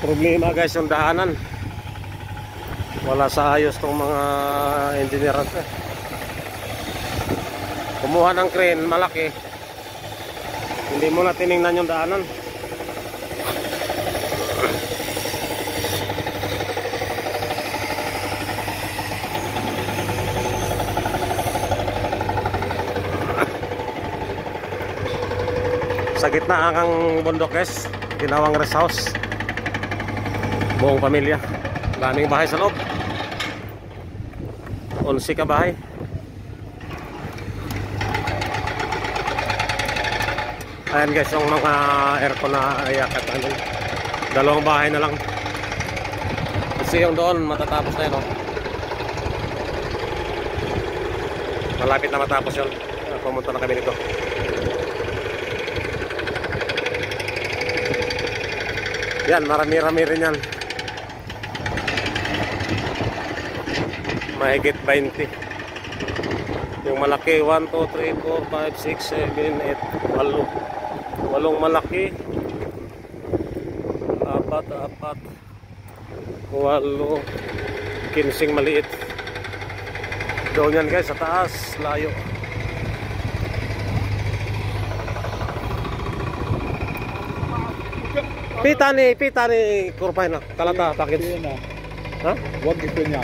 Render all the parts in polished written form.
Problema guys yung daanan. Wala sa ayos tong mga engineer natin. Kumuha ng crane malaki. Hindi mo na tiningnan yung daanan. Sa gitna ang bundok guys, ginawang rest house. Buong pamilya, daming bahay sa loob. 11 ka bahay. Ayan guys, yung mga aircon na ayakat natin. Dalawang bahay na lang. Kasi yung doon matatapos na yun, oh. Malapit na matapos yun. Pumunta na kami dito. Yan, marami-rami rin yan. Mahigit 20. Yung malaki 1, 2, 3, 4, 5, 6, 7, 8, 8. Walong malaki. 4, 8, 8, 15 maliit. Doon yan guys, sa taas, layo. Pita ni kurpay na kalata package. Ha? Wag ito niya.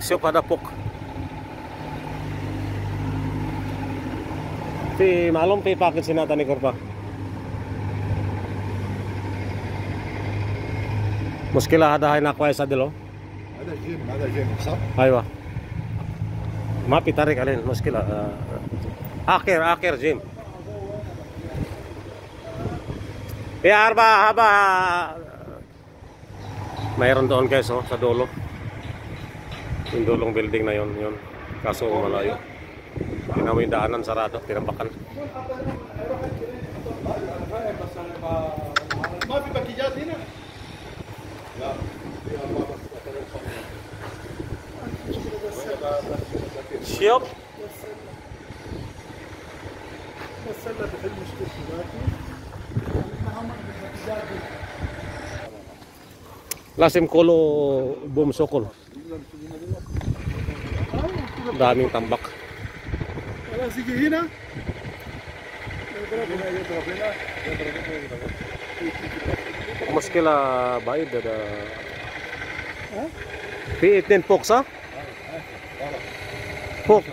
Siapa dapok. Pi malum pi package sinata ni kurpa. Muskila hadahay na kway sa dilo. Ada gym, sah? Aywa. Mapi tarik alin muskila. Akhir gym. Ya haba. Mayroon doon guys, oh, sa dulo. Yung dulong building na yon. Kaso malayo. Tingnan mo yung daanan sarado, tinampakan. Mafi bakijat hina. Siop. Lasim kolo bom sokol. Daming tambak. Sige hina. Muskila bayad ada. P18 Fox, ha? Fox.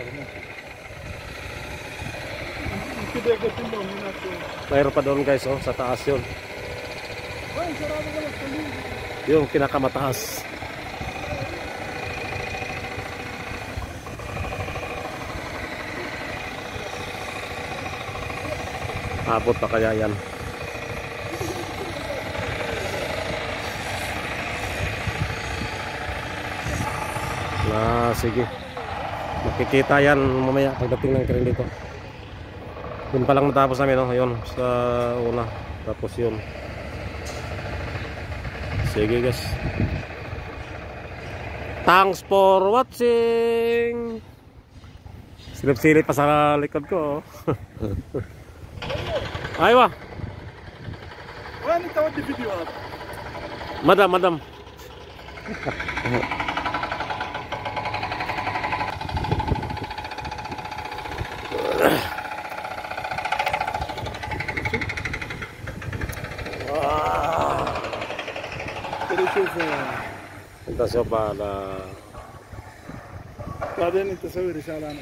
Mayroon pa doon guys, oh, sa taas yun. Yung pinakamataas. Abot pa kaya yan? Sige. Makikita yan mamaya pagdating ng crane dito. Yun pa lang natapos namin, no? Yun sa una. Tapos yun. Sige guys. Thanks for watching. Silip-silip pa sa likod ko, oh. Aywa. Wala tawad di video. Madam. انت شوف على بعدين انت سوي رسالة